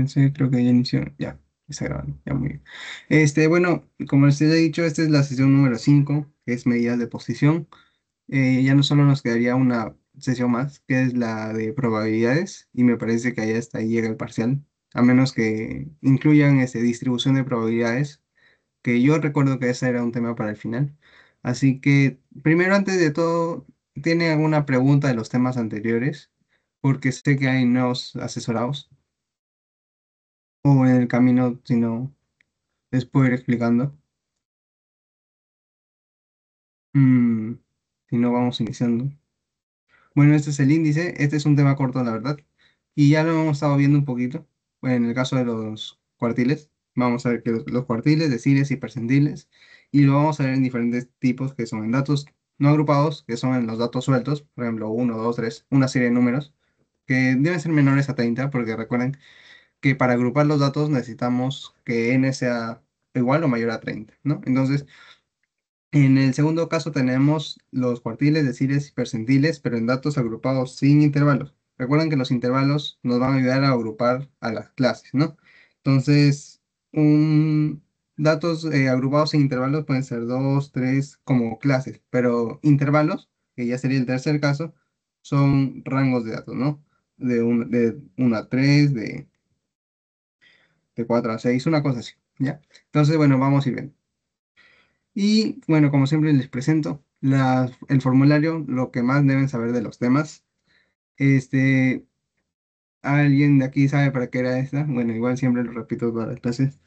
Sí, creo que ya inició, ya, está grabando, ya muy bien. Bueno, como les he dicho, esta es la sesión número 5, que es medidas de posición. Ya no solo nos quedaría una sesión más, que es la de probabilidades, y me parece que ahí hasta ahí llega el parcial, a menos que incluyan distribución de probabilidades, que yo recuerdo que ese era un tema para el final. Así que, primero, antes de todo, ¿tiene alguna pregunta de los temas anteriores? Porque sé que hay nuevos asesorados, o en el camino, si no. Les puedo ir explicando. Mm, si no, vamos iniciando. Bueno, este es el índice. Este es un tema corto, la verdad. Y ya lo hemos estado viendo un poquito. Bueno, en el caso de los cuartiles, vamos a ver que los cuartiles, deciles y percentiles. Y lo vamos a ver en diferentes tipos que son en datos no agrupados, que son en los datos sueltos. Por ejemplo, uno 2 3 una serie de números que deben ser menores a 30 porque recuerden que para agrupar los datos necesitamos que n sea igual o mayor a 30, ¿no? Entonces, en el segundo caso tenemos los cuartiles, deciles y percentiles, pero en datos agrupados sin intervalos. Recuerden que los intervalos nos van a ayudar a agrupar a las clases, ¿no? Entonces, datos agrupados sin intervalos pueden ser dos, tres como clases, pero intervalos, que ya sería el tercer caso, son rangos de datos, ¿no? De 1 a 3, de 4 a 6, una cosa así, ¿ya? Entonces, bueno, vamos a ir viendo. Y bueno, como siempre les presento el formulario, lo que más deben saber de los temas. Este, ¿Alguien de aquí sabe para qué era esta? Bueno, igual siempre lo repito todas las clases.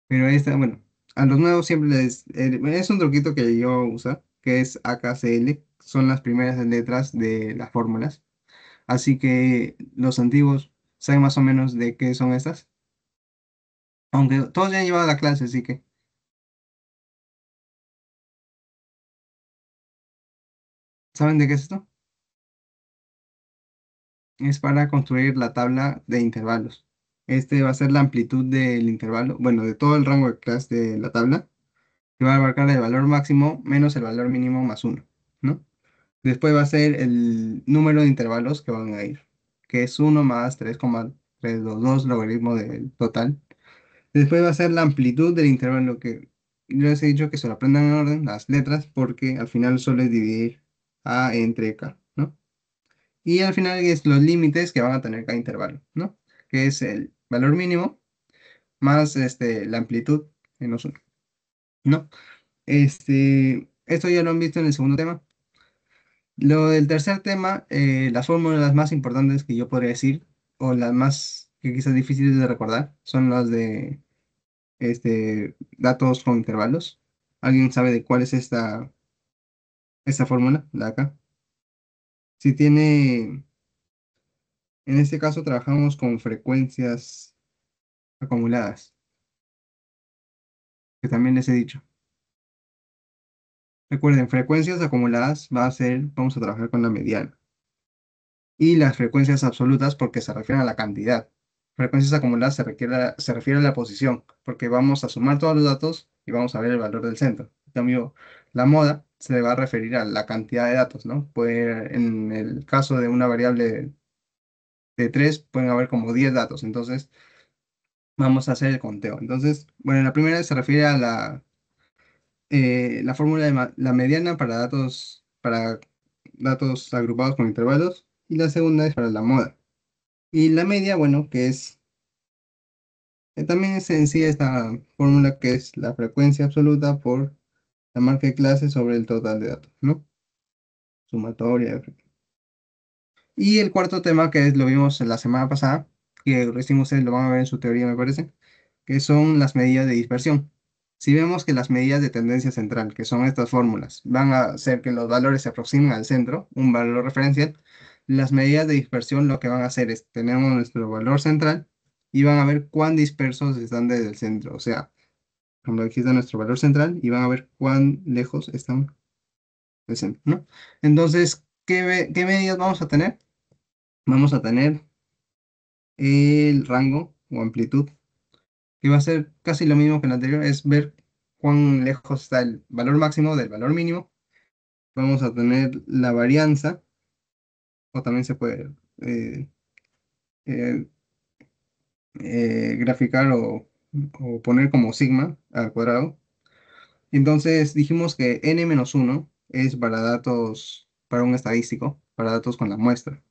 Pero esta, bueno, a los nuevos siempre es un truquito que yo uso, que es AKCL, son las primeras letras de las fórmulas. Así que los antiguos saben más o menos de qué son estas. Aunque todos ya han llevado la clase, así que, ¿saben de qué es esto? Es para construir la tabla de intervalos. Este va a ser la amplitud del intervalo, bueno, de todo el rango de clase de la tabla, que va a abarcar el valor máximo menos el valor mínimo más uno, ¿no? Después va a ser el número de intervalos que van a ir, que es uno más 3,322 logaritmo del total. Después va a ser la amplitud del intervalo, que yo les he dicho que se lo aprendan en orden, las letras, porque al final solo es dividir A entre K, ¿no? Y al final es los límites que van a tener cada intervalo, ¿no? Que es el valor mínimo más la amplitud en los uno, ¿no? Esto ya lo han visto en el segundo tema. Lo del tercer tema, las fórmulas más importantes que yo podría decir, o las más que quizás difíciles de recordar, son las de datos con intervalos. ¿Alguien sabe de cuál es esta fórmula, la de acá? Si tiene, en este caso trabajamos con frecuencias acumuladas, que también les he dicho. Recuerden, frecuencias acumuladas vamos a trabajar con la mediana. Y las frecuencias absolutas porque se refieren a la cantidad. Frecuencias acumuladas se refiere a la posición, porque vamos a sumar todos los datos y vamos a ver el valor del centro. En cambio, la moda se va a referir a la cantidad de datos, ¿no? En el caso de una variable de 3 pueden haber como 10 datos. Entonces, vamos a hacer el conteo. Entonces, bueno, la primera se refiere a la fórmula de la mediana para datos agrupados con intervalos, y la segunda es para la moda. Y la media, bueno, que también es en sí esta fórmula que es la frecuencia absoluta por la marca de clase sobre el total de datos, ¿no? Sumatoria. Y el cuarto tema, lo vimos en la semana pasada, que recién ustedes lo van a ver en su teoría, me parece, que son las medidas de dispersión. Si vemos que las medidas de tendencia central, que son estas fórmulas, van a hacer que los valores se aproximen al centro, un valor referencial, las medidas de dispersión lo que van a hacer es, tenemos nuestro valor central y van a ver cuán dispersos están desde el centro. O sea, por ejemplo, aquí está nuestro valor central y van a ver cuán lejos están del centro, ¿no? Entonces, ¿qué medidas vamos a tener? Vamos a tener el rango o amplitud, que va a ser casi lo mismo que el anterior, es ver cuán lejos está el valor máximo del valor mínimo. Vamos a tener la varianza, o también se puede eh, graficar o poner como sigma al cuadrado. Entonces dijimos que n-1 es para datos, para un estadístico, para datos con la muestra.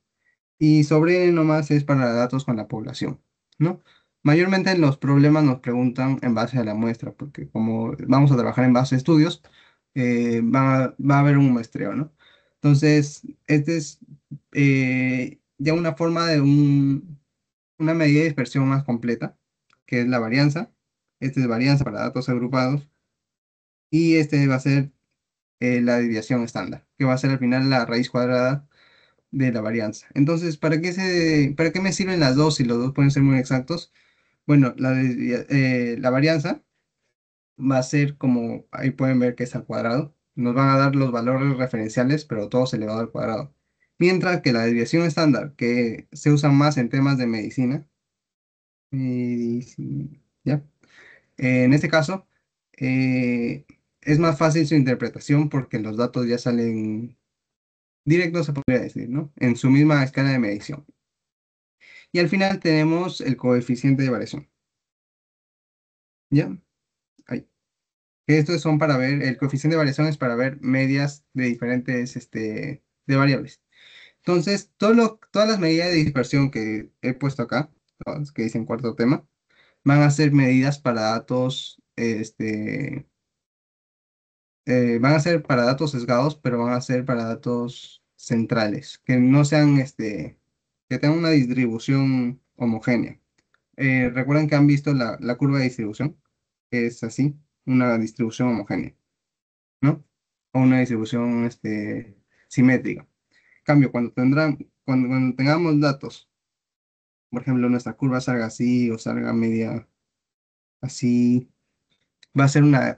Y sobre n nomás es para datos con la población, ¿no? Mayormente en los problemas nos preguntan en base a la muestra, porque como vamos a trabajar en base a estudios, va a haber un muestreo, ¿no? Entonces, este es ya una forma de una medida de dispersión más completa, que es la varianza. Este es varianza para datos agrupados. Y este va a ser la desviación estándar, que va a ser al final la raíz cuadrada de la varianza. Entonces, ¿para qué me sirven las dos si los dos pueden ser muy exactos? Bueno, la varianza va a ser como, ahí pueden ver que es al cuadrado. Nos van a dar los valores referenciales, pero todos elevado al cuadrado. Mientras que la desviación estándar, que se usa más en temas de medicina, ¿ya? En este caso, eh, es más fácil su interpretación porque los datos ya salen directos, se podría decir, ¿no? En su misma escala de medición. Y al final tenemos el coeficiente de variación, ¿ya? Ahí. Que estos son para ver, el coeficiente de variación es para ver medias de diferentes, de variables. Entonces, todas las medidas de dispersión que he puesto acá, todas que dicen cuarto tema, van a ser medidas para datos, van a ser para datos sesgados, pero van a ser para datos centrales, que no sean, que tengan una distribución homogénea. Recuerden que han visto la curva de distribución, que es así, una distribución homogénea, ¿no? O una distribución, simétrica. En cambio, cuando tengamos datos, por ejemplo, nuestra curva salga así o salga media así, va a ser una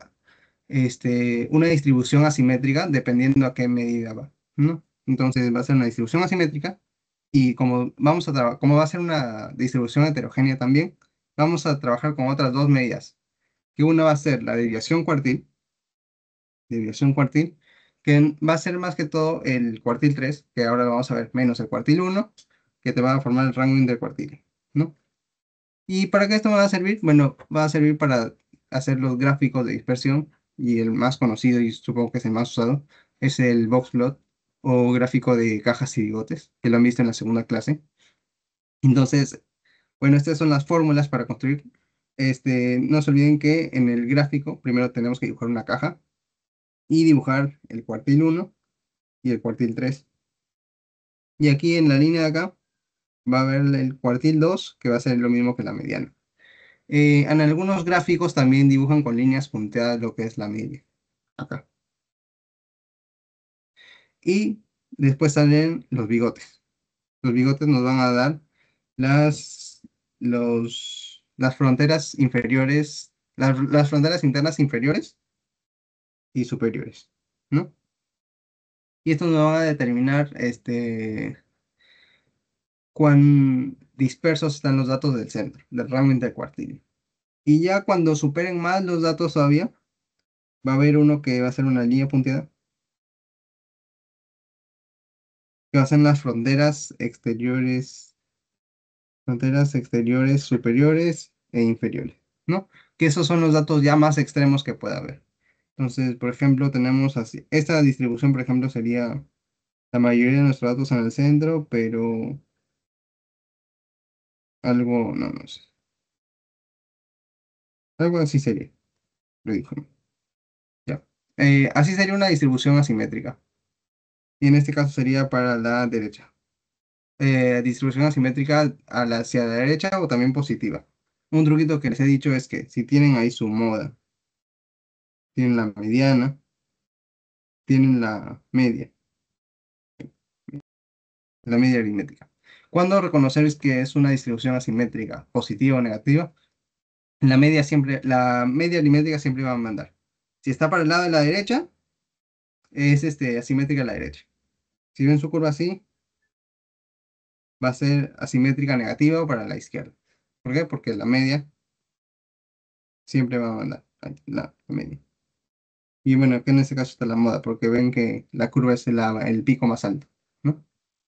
distribución asimétrica dependiendo a qué medida va, ¿no? Entonces va a ser una distribución asimétrica y como va a ser una distribución heterogénea también, vamos a trabajar con otras dos medidas, que una va a ser la desviación cuartil, que va a ser más que todo el cuartil 3 que ahora lo vamos a ver, menos el cuartil 1 que te va a formar el rango intercuartil, ¿no? ¿Y para qué esto me va a servir? Bueno, va a servir para hacer los gráficos de dispersión y el más conocido y supongo que es el más usado es el boxplot o gráfico de cajas y bigotes, que lo han visto en la segunda clase. Entonces, bueno, estas son las fórmulas para construir. No se olviden que en el gráfico primero tenemos que dibujar una caja y dibujar el cuartil 1 y el cuartil 3. Y aquí en la línea de acá va a haber el cuartil 2 que va a ser lo mismo que la mediana. En algunos gráficos también dibujan con líneas punteadas lo que es la media, acá. Y después salen los bigotes. Los bigotes nos van a dar las, las fronteras inferiores, las fronteras internas inferiores y superiores, ¿no? Y esto nos va a determinar cuán dispersos están los datos del centro, del rango intercuartil. Y ya cuando superen más los datos todavía, va a haber uno que va a ser una línea punteada que hacen las fronteras exteriores superiores e inferiores, ¿no? Que esos son los datos ya más extremos que puede haber. Entonces, por ejemplo, tenemos así, esta distribución, por ejemplo, sería la mayoría de nuestros datos en el centro, pero algo, no, no sé, algo así sería, lo dijo, ya. Así sería una distribución asimétrica, y en este caso sería para la derecha. Distribución asimétrica hacia la derecha o también positiva. Un truquito que les he dicho es que si tienen ahí su moda, tienen la mediana, tienen la media aritmética. Cuando reconocer es que es una distribución asimétrica, positiva o negativa, la media aritmética siempre va a mandar. Si está para el lado de la derecha, es asimétrica a la derecha. Si ven su curva así, va a ser asimétrica negativa para la izquierda. ¿Por qué? Porque la media siempre va a mandar ahí, la media. Y bueno, que en este caso está la moda, porque ven que la curva es el pico más alto, ¿no?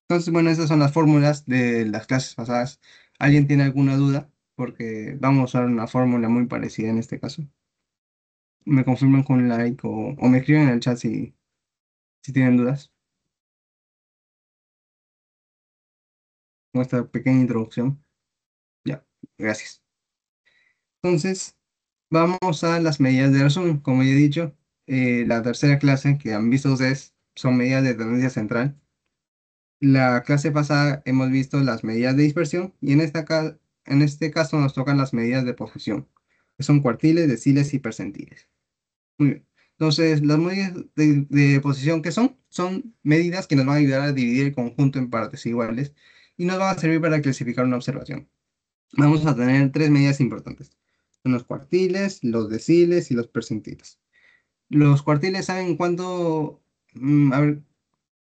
Entonces, bueno, esas son las fórmulas de las clases pasadas. ¿Alguien tiene alguna duda? porque vamos a usar una fórmula muy parecida en este caso. Me confirman con un like o me escriben en el chat si tienen dudas con esta pequeña introducción. Ya, gracias. Entonces, vamos a las medidas de resumen. Como ya he dicho, la tercera clase que han visto ustedes son medidas de tendencia central. La clase pasada hemos visto las medidas de dispersión y en este caso nos tocan las medidas de posición, que son cuartiles, deciles y percentiles. Muy bien. Entonces, las medidas de posición, ¿qué son? Son medidas que nos van a ayudar a dividir el conjunto en partes iguales y nos van a servir para clasificar una observación. Vamos a tener tres medidas importantes. Son los cuartiles, los deciles y los percentiles. Los cuartiles, ¿saben cuánto, a ver,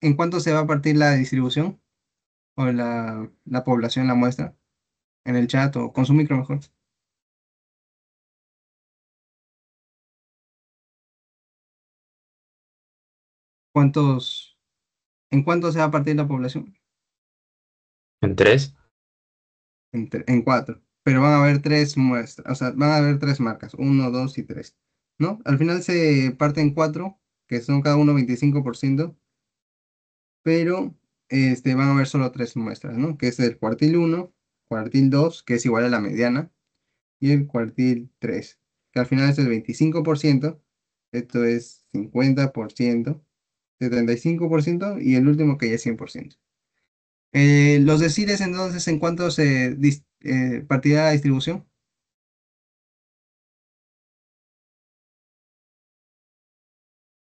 en cuánto se va a partir la distribución o la población, la muestra? En el chat o con su micro mejor. ¿Cuántos, en cuánto se va a partir la población? ¿En tres? En cuatro. Pero van a haber tres muestras, o sea, van a haber tres marcas, uno, dos y tres. ¿No? Al final se parte en cuatro, que son cada uno 25%, pero van a haber solo tres muestras, ¿no? Que es el cuartil uno, cuartil 2 que es igual a la mediana, y el cuartil 3 que al final es el 25%, esto es 50%, 75% y el último que ya es 100%. Los deciles entonces, ¿en cuánto se partirá la distribución?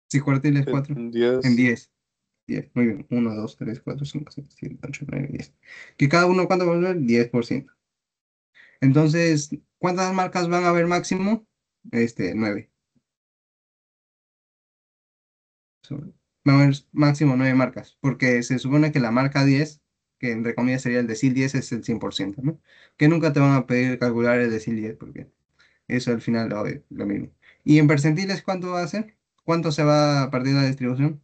Si cuartil es 4, En en 10. 10. 10, muy bien. Uno, 2, 3, 4, 5, 6, 7, 8, 9, 10. Que cada uno, ¿cuánto va a ser? 10%. Entonces, ¿cuántas marcas van a haber máximo? 9. Van a haber máximo 9 marcas, porque se supone que la marca 10, que entre comillas sería el decil 10, es el 100%, ¿no? Que nunca te van a pedir calcular el decil 10, porque eso al final lo mismo. ¿Y en percentiles cuánto va a ser? ¿Cuánto se va a partir de la distribución?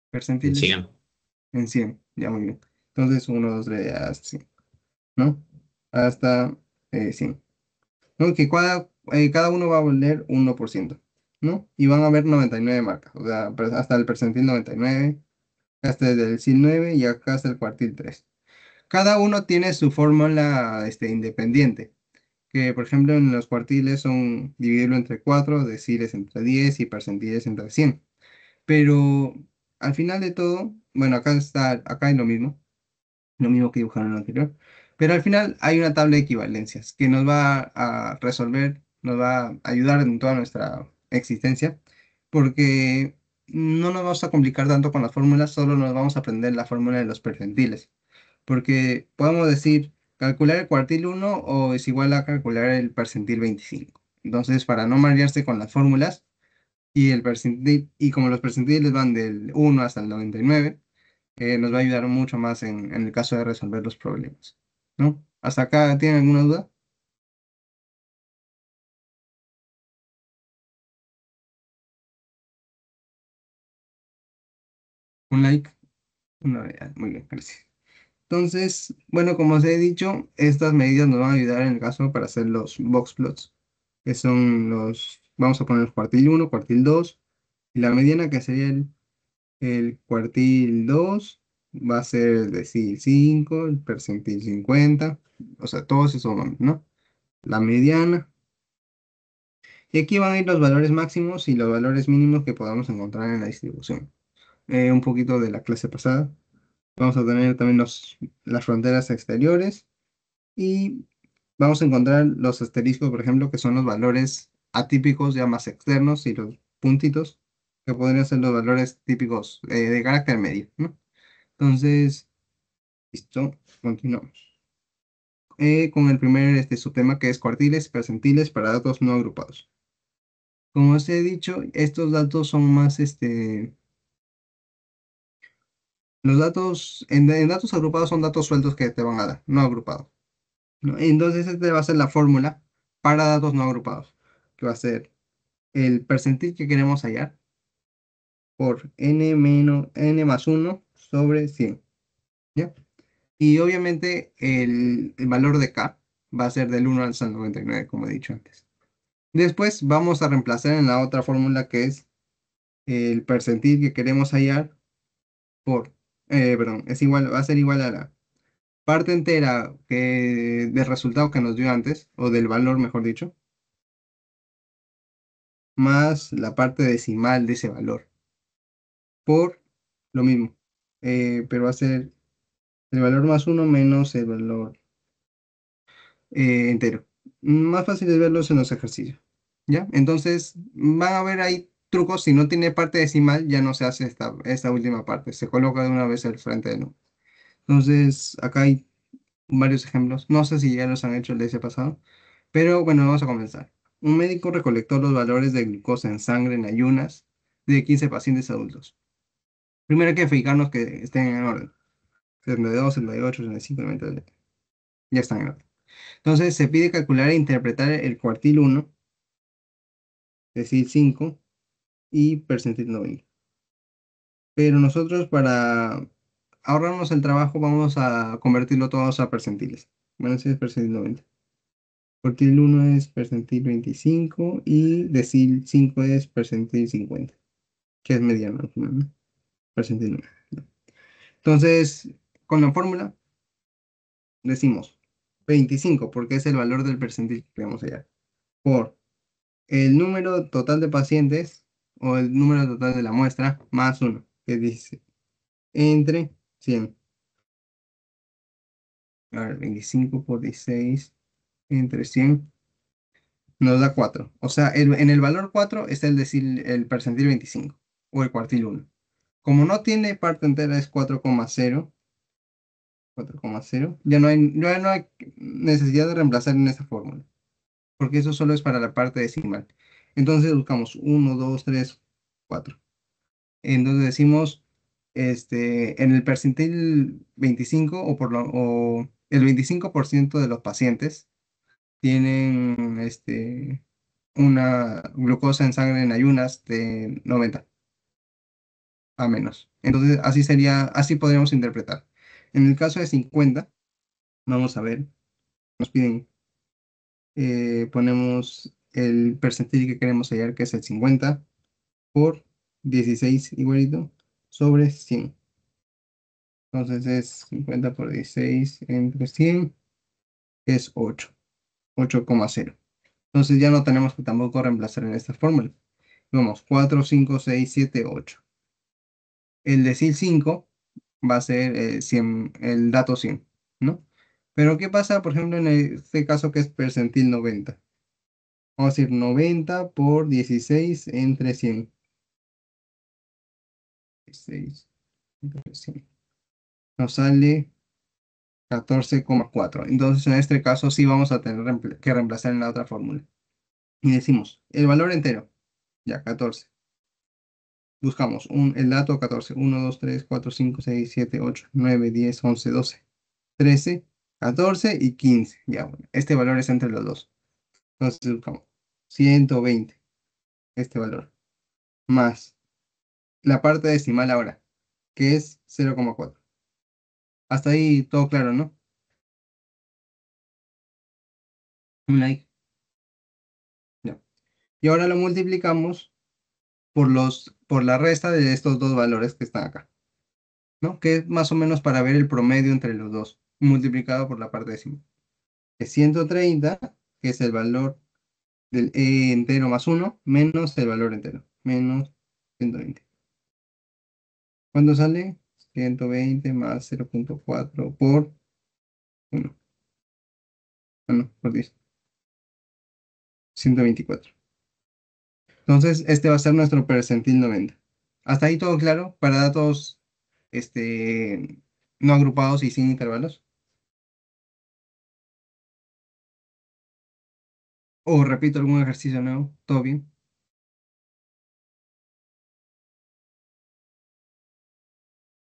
En Percentiles 100. en 100, ya muy bien. Entonces, uno 2 3 hasta 100, ¿no? Hasta 100. ¿No? Que cada uno va a valer 1%, ¿no? Y van a haber 99 marcas, o sea, hasta el percentil 99, hasta el del CIL 9 y acá hasta el cuartil 3. Cada uno tiene su fórmula independiente, que por ejemplo en los cuartiles son dividirlo entre 4, deciles entre 10 y percentiles entre 100. Pero al final de todo, bueno, acá hay lo mismo que dibujaron en el anterior. Pero al final hay una tabla de equivalencias que nos va a resolver, nos va a ayudar en toda nuestra existencia, porque no nos vamos a complicar tanto con las fórmulas, solo nos vamos a aprender la fórmula de los percentiles. Porque podemos decir, calcular el cuartil uno o es igual a calcular el percentil 25. Entonces, para no marearse con las fórmulas y el percentil, y como los percentiles van del uno hasta el 99, nos va a ayudar mucho más en el caso de resolver los problemas, ¿no? ¿Hasta acá tienen alguna duda? Un like, muy bien, gracias. Entonces, bueno, como os he dicho, estas medidas nos van a ayudar en el caso para hacer los box plots, que son vamos a poner cuartil uno, cuartil 2 y la mediana que sería el cuartil 2 va a ser el decil 5, el percentil 50, o sea, todos esos nombres, ¿no? La mediana. Y aquí van a ir los valores máximos y los valores mínimos que podamos encontrar en la distribución. Un poquito de la clase pasada. Vamos a tener también las fronteras exteriores y vamos a encontrar los asteriscos, por ejemplo, que son los valores atípicos ya más externos y los puntitos, que podrían ser los valores típicos de carácter medio, ¿no? Entonces, listo, continuamos. Con el primer subtema que es cuartiles, percentiles para datos no agrupados. Como os he dicho, estos datos son más, los datos, en datos agrupados son datos sueltos que te van a dar, no agrupados, ¿no? Entonces, este va a ser la fórmula para datos no agrupados, que va a ser el percentil que queremos hallar, por n menos n más 1 sobre 100. ¿Ya? Y obviamente el valor de k va a ser del 1 al 99, como he dicho antes. Después vamos a reemplazar en la otra fórmula que es el percentil que queremos hallar por, perdón, es igual, va a ser igual a la parte entera del resultado que nos dio antes, o del valor, mejor dicho, más la parte decimal de ese valor, por lo mismo. Pero va a ser el valor más uno menos el valor entero. Más fácil es verlos en los ejercicios. ¿Ya? Entonces, van a ver ahí trucos. Si no tiene parte decimal, ya no se hace esta última parte. Se coloca de una vez al frente de nuevo. Entonces, acá hay varios ejemplos. No sé si ya los han hecho el día pasado. Pero bueno, vamos a comenzar. Un médico recolectó los valores de glucosa en sangre en ayunas de 15 pacientes adultos. Primero hay que fijarnos que estén en orden. 72, 78, 75, 90. Ya están en orden. Entonces se pide calcular e interpretar el cuartil 1, decil 5 y percentil 90. Pero nosotros para ahorrarnos el trabajo vamos a convertirlo todos a percentiles. Bueno, ese es percentil 90. Cuartil 1 es percentil 25 y decil 5 es percentil 50, que es mediano al final, ¿no? Percentil 9. Entonces, con la fórmula decimos 25, porque es el valor del percentil que queremos hallar, por el número total de pacientes o el número total de la muestra más 1, que dice entre 100. A ver, 25 por 16 entre 100 nos da 4. O sea, en el valor 4 está el percentil 25 o el cuartil 1. Como no tiene parte entera, es 4,0. 4,0. Ya no hay necesidad de reemplazar en esta fórmula, porque eso solo es para la parte decimal. Entonces buscamos 1, 2, 3, 4. Entonces decimos, en el percentil 25 o el 25% de los pacientes tienen una glucosa en sangre en ayunas de 90 a menos. Entonces así podríamos interpretar. En el caso de 50, vamos a ver, nos piden, ponemos el percentil que queremos hallar, que es el 50 por 16 igualito sobre 100. Entonces es 50 por 16 entre 100 es 8, 8,0. Entonces ya no tenemos que tampoco reemplazar en esta fórmula. Vamos, 4, 5, 6, 7, 8. El decil 5 va a ser 100, el dato 100, ¿no? Pero ¿qué pasa, por ejemplo, en este caso que es percentil 90? Vamos a decir 90 por 16 entre 100. 16 entre 100. Nos sale 14,4. Entonces, en este caso sí vamos a tener que reemplazar en la otra fórmula. Y decimos, el valor entero, ya 14. Buscamos el dato 14. 1, 2, 3, 4, 5, 6, 7, 8, 9, 10, 11, 12, 13, 14 y 15. Ya, bueno, este valor es entre los dos. Entonces buscamos 120, este valor, más la parte decimal ahora, que es 0,4. Hasta ahí todo claro, ¿no? Un like. Ya. Y ahora lo multiplicamos por la resta de estos dos valores que están acá, ¿no? Que es más o menos para ver el promedio entre los dos, multiplicado por la parte decimal. Es 130, que es el valor del entero más uno menos el valor entero, menos 120. ¿Cuánto sale? 120 más 0,4 por 1. Bueno, por 10. 124. Entonces, este va a ser nuestro percentil 90. ¿Hasta ahí todo claro? Para datos no agrupados y sin intervalos. O repito algún ejercicio nuevo. ¿Todo bien?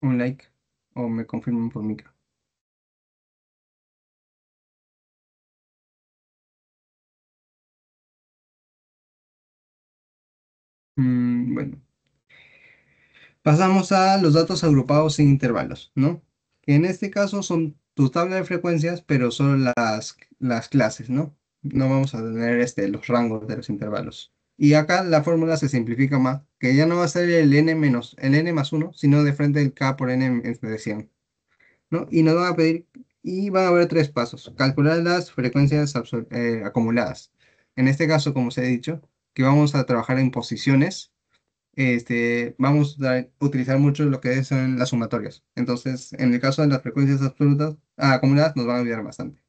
Un like. O me confirman por micro. Bueno. Pasamos a los datos agrupados en intervalos, ¿no? Que en este caso son tu tabla de frecuencias, pero solo las clases, ¿no? No vamos a tener los rangos de los intervalos. Y acá la fórmula se simplifica más, que ya no va a ser el n más uno, sino de frente el k por n entre 100, ¿no? Y nos van a pedir, y van a haber tres pasos. Calcular las frecuencias acumuladas. En este caso, como se ha dicho, que vamos a trabajar en posiciones, vamos a utilizar mucho lo que son las sumatorias. Entonces, en el caso de las frecuencias absolutas, acumuladas, nos van a ayudar bastante.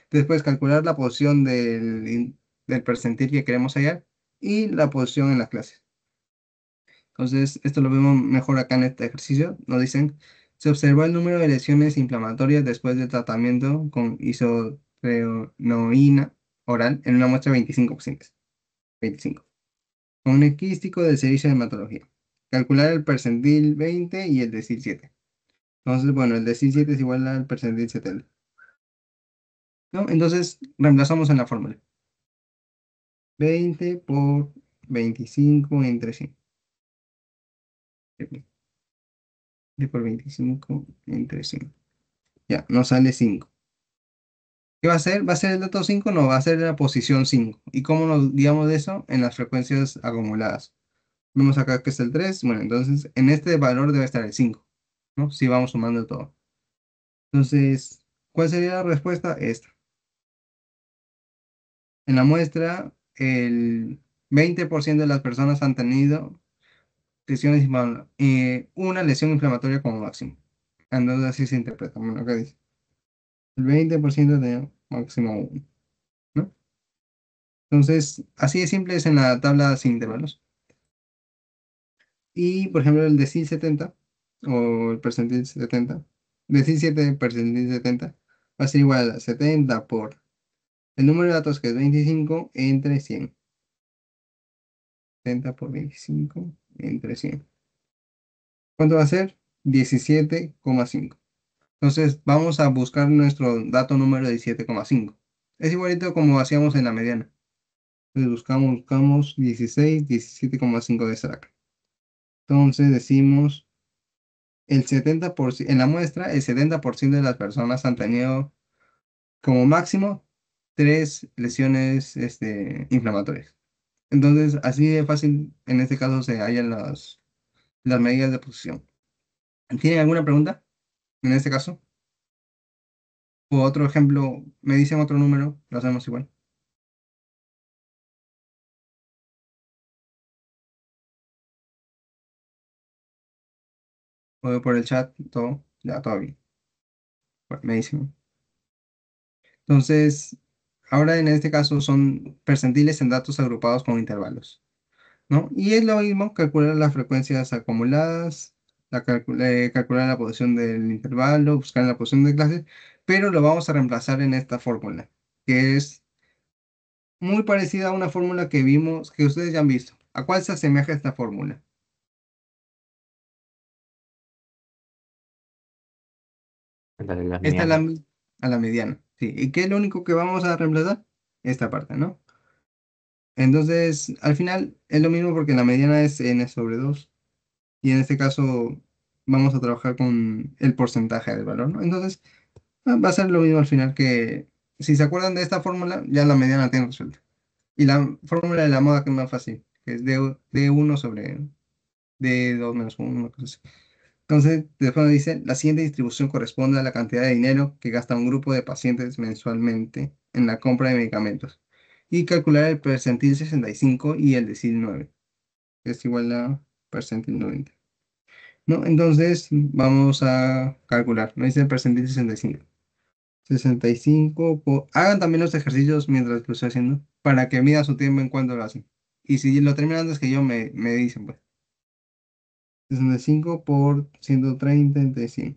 Después, calcular la posición del percentil que queremos hallar y la posición en las clases. Entonces, esto lo vemos mejor acá en este ejercicio. Nos dicen, se observó el número de lesiones inflamatorias después del tratamiento con isotretinoína oral en una muestra de 25 pacientes. 25 con un equístico del servicio de hematología. Calcular el percentil 20 y el decil 7. Entonces, bueno, el decil 7 es igual al percentil 70, ¿no? Entonces, reemplazamos en la fórmula. 20 por 25 entre 100. 20 por 25 entre 100. Ya, nos sale 5. ¿Qué va a ser? ¿Va a ser el dato 5? No, va a ser la posición 5. ¿Y cómo nos digamos de eso? En las frecuencias acumuladas. Vemos acá que es el 3. Bueno, entonces en este valor debe estar el 5, ¿no? Si vamos sumando todo. Entonces, ¿cuál sería la respuesta? Esta. En la muestra, el 20% de las personas han tenido una lesión inflamatoria como máximo. Entonces así se interpreta. Bueno, acá dice. El 20% de máximo uno, ¿no? Entonces, así de simple es en la tabla sin intervalos. Y, por ejemplo, el decil 70 o el percentil 70, decil 7 percentil 70 va a ser igual a 70 por el número de datos que es 25 entre 100. 70 por 25 entre 100. ¿Cuánto va a ser? 17,5. Entonces vamos a buscar nuestro dato número de 17,5. Es igualito como hacíamos en la mediana. Entonces buscamos 16, 17,5 de estar acá. Entonces decimos el 70%, en la muestra, el 70% de las personas han tenido como máximo tres lesiones inflamatorias. Entonces, así de fácil, en este caso se hallan las medidas de posición. ¿Tienen alguna pregunta en este caso? O otro ejemplo, me dicen otro número, lo hacemos igual. O por el chat, todo, ya, todo bien. Bueno, me dicen. Entonces, ahora en este caso son percentiles en datos agrupados con intervalos, ¿no? Y es lo mismo calcular las frecuencias acumuladas, calcular la posición del intervalo, buscar la posición de clase, pero lo vamos a reemplazar en esta fórmula, que es muy parecida a una fórmula que vimos, que ustedes ya han visto. ¿A cuál se asemeja esta fórmula? Dale las Esta es medianas. a la mediana, ¿sí? ¿Y qué es lo único que vamos a reemplazar? Esta parte, ¿no? Entonces, al final es lo mismo porque la mediana es n sobre 2 y en este caso vamos a trabajar con el porcentaje del valor, ¿no? Entonces, va a ser lo mismo al final que, si se acuerdan de esta fórmula, ya la mediana la tienen resuelta. Y la fórmula de la moda que es más fácil, que es D1 sobre D2 menos 1, una cosa así. Entonces, después nos dice, la siguiente distribución corresponde a la cantidad de dinero que gasta un grupo de pacientes mensualmente en la compra de medicamentos. Y calcular el percentil 65 y el decil 9, que es igual a percentil 90. ¿No? Entonces, vamos a calcular. No dice el percentil 65. 65 hagan también los ejercicios mientras lo estoy haciendo, para que mida su tiempo en cuanto lo hacen. Y si lo terminan antes que yo, me dicen, pues. 65 por 130 entre 100.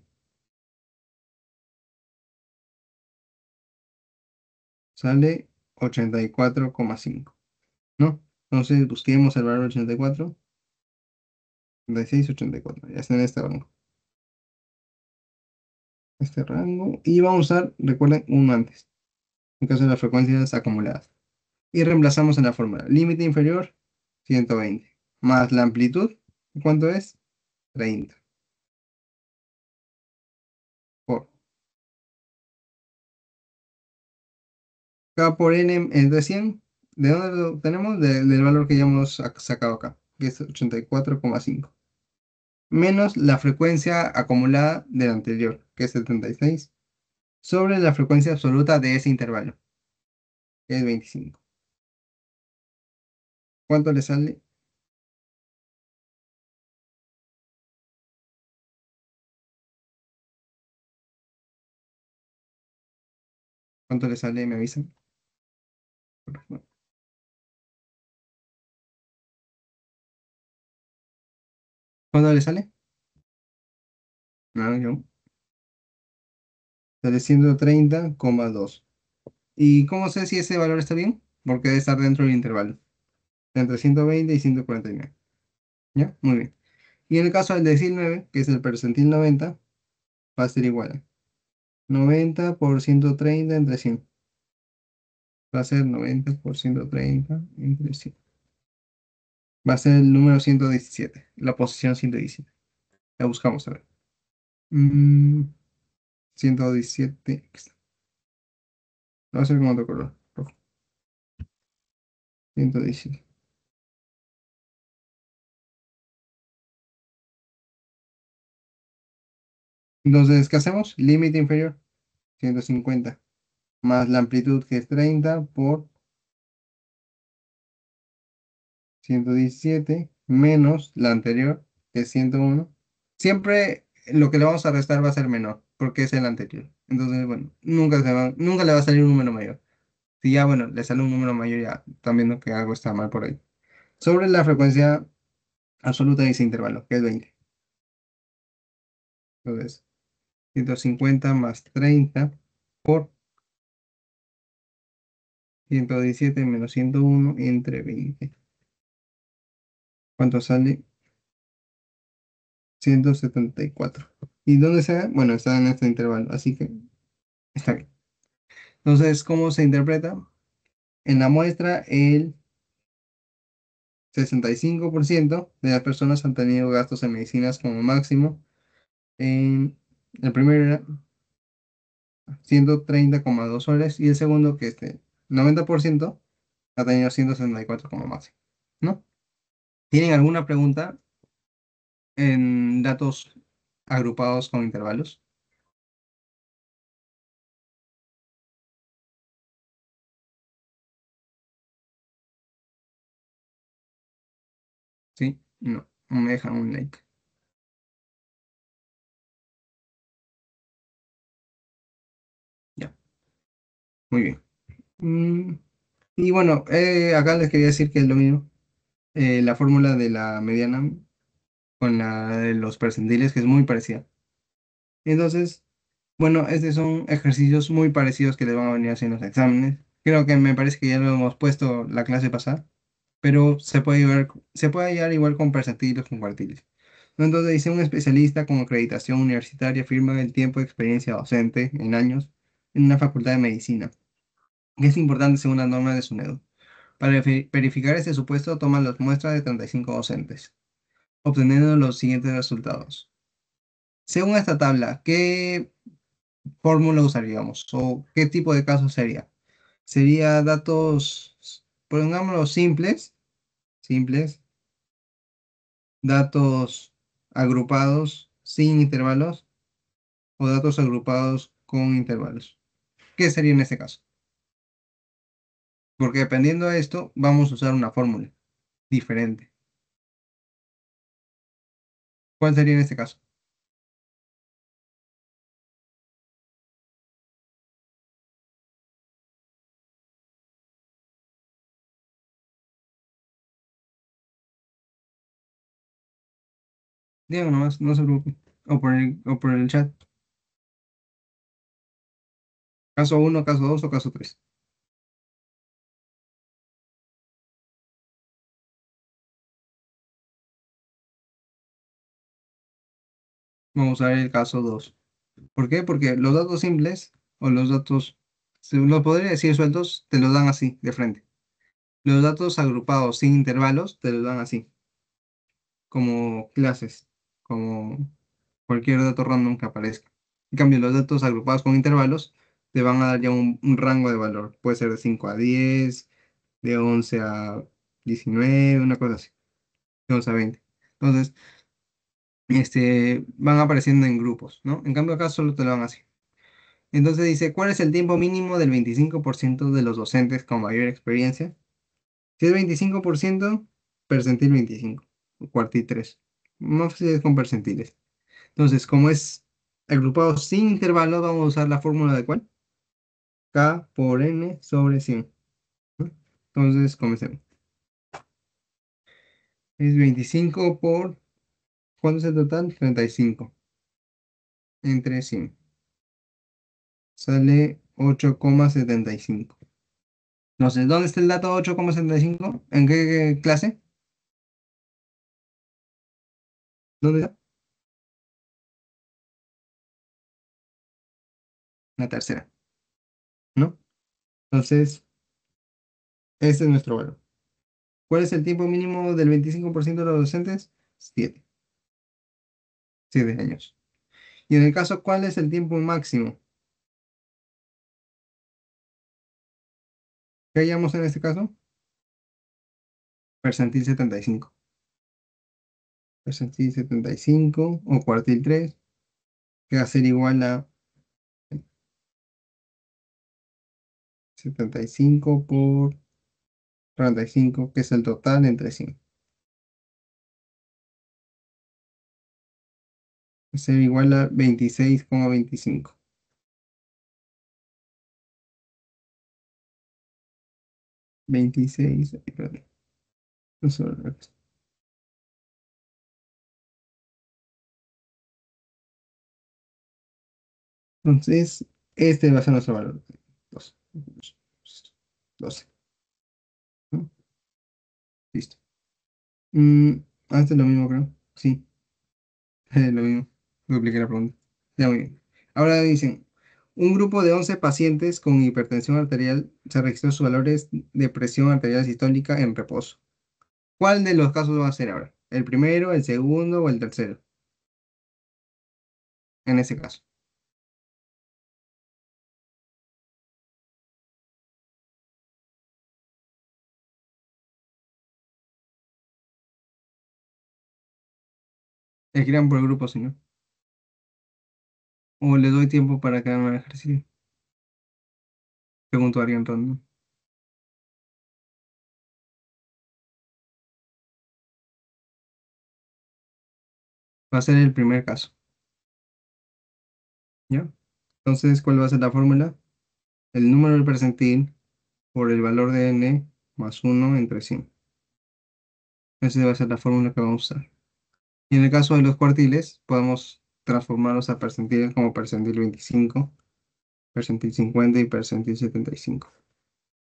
Sale 84,5, ¿no? Entonces busquemos el valor 84, 86, 84. Ya está en este rango. Y vamos a usar, recuerden, uno antes, en caso de las frecuencias acumuladas. Y reemplazamos en la fórmula. Límite inferior, 120. Más la amplitud, ¿cuánto es? 30 por K por N entre 100. ¿De dónde lo tenemos? Del valor que ya hemos sacado acá, que es 84,5. Menos la frecuencia acumulada del anterior, que es 76, sobre la frecuencia absoluta de ese intervalo, que es 25. ¿Cuánto le sale? ¿Cuánto le sale? ¿Me avisan? ¿Cuánto le sale? No, yo. Sale 130,2. ¿Y cómo sé si ese valor está bien? Porque debe estar dentro del intervalo, entre 120 y 149. ¿Ya? Muy bien. Y en el caso del decil 9, que es el percentil 90, va a ser igual. 90 por 130 entre 100. Va a ser 90 por 130 entre 100. Va a ser el número 117, la posición 117. La buscamos a ver. Mm, 117. Aquí está. Va a ser con otro color. Rojo. 117. Entonces, ¿qué hacemos? Límite inferior, 150. Más la amplitud que es 30 por 117 menos la anterior, que es 101. Siempre lo que le vamos a restar va a ser menor, porque es el anterior. Entonces, bueno, nunca le va a salir un número mayor. Si ya, bueno, le sale un número mayor, ya están viendo que algo está mal por ahí. Sobre la frecuencia absoluta de ese intervalo, que es 20. Entonces, 150 más 30 por 117 menos 101 entre 20. ¿Cuánto sale? 174. ¿Y dónde se ve? Bueno, está en este intervalo, así que está bien. Entonces, ¿cómo se interpreta? En la muestra, el 65% de las personas han tenido gastos en medicinas como máximo. En el primero era 130,2 soles y el segundo, que este 90%, ha tenido 164 como máximo. ¿No? ¿Tienen alguna pregunta en datos agrupados con intervalos? ¿Sí? No. No me dejan un like. Ya. Muy bien. Mm, y bueno, acá les quería decir que es lo mismo. La fórmula de la mediana con la de los percentiles, que es muy parecida. Entonces, bueno, estos son ejercicios muy parecidos que les van a venir haciendo los exámenes. Creo que me parece que ya lo hemos puesto la clase pasada, pero se puede llevar igual con percentiles, con cuartiles. Entonces, dice un especialista con acreditación universitaria firma el tiempo de experiencia docente en años en una facultad de medicina, que es importante según las normas de SUNEDU. Para verificar este supuesto, toma las muestras de 35 docentes, obteniendo los siguientes resultados. Según esta tabla, ¿qué fórmula usaríamos? ¿O qué tipo de caso sería? Sería datos, pongámoslo simples, datos agrupados sin intervalos o datos agrupados con intervalos. ¿Qué sería en este caso? Porque dependiendo de esto, vamos a usar una fórmula diferente. ¿Cuál sería en este caso? Díganme nomás, no se preocupen. O por el chat. Caso uno, caso 2 o caso 3. Vamos a ver el caso 2. ¿Por qué? Porque los datos simples o los datos, se los podría decir sueltos, te los dan así, de frente. Los datos agrupados sin intervalos te los dan así, como clases, como cualquier dato random que aparezca. En cambio, los datos agrupados con intervalos te van a dar ya un rango de valor. Puede ser de 5 a 10, de 11 a 19, una cosa así, de 11 a 20. Entonces, van apareciendo en grupos, ¿no? En cambio, acá solo te lo dan así. Entonces dice, ¿cuál es el tiempo mínimo del 25% de los docentes con mayor experiencia? Si es 25%, percentil 25, cuartil 3. Más fácil es con percentiles. Entonces, como es agrupado sin intervalo, vamos a usar la fórmula de cuál? K por N sobre 100, ¿no? Entonces, comencemos. Es 25 por, ¿cuánto es el total? 35 entre 100. Sale 8,75. Entonces, ¿dónde está el dato 8,75? ¿En qué clase? ¿Dónde está? La tercera, ¿no? Entonces, este es nuestro valor. ¿Cuál es el tiempo mínimo del 25% de los docentes? 7. 7 años. Y en el caso, ¿cuál es el tiempo máximo? ¿Qué hallamos en este caso? Percentil 75. Percentil 75 o cuartil 3, que va a ser igual a 75 por 35, que es el total entre 100. Va a ser igual a 26,25. 26, perdón, no sé, entonces, este va a ser nuestro valor. 12. 12, ¿no? Listo. Mm, Este es lo mismo, creo. Sí, lo mismo. Dupliqué la pregunta. Ya, muy bien. Ahora dicen, un grupo de 11 pacientes con hipertensión arterial se registró sus valores de presión arterial sistólica en reposo. ¿Cuál de los casos va a ser ahora? ¿El primero, el segundo o el tercero? En ese caso. Elegirán por el grupo, señor. O le doy tiempo para que hagan el ejercicio. Preguntó Arián Random. Va a ser el primer caso. ¿Ya? Entonces, ¿cuál va a ser la fórmula? El número del percentil por el valor de n más 1 entre 100. Esa va a ser la fórmula que vamos a usar. Y en el caso de los cuartiles, podemos transformarlos a percentiles como percentil 25, percentil 50 y percentil 75.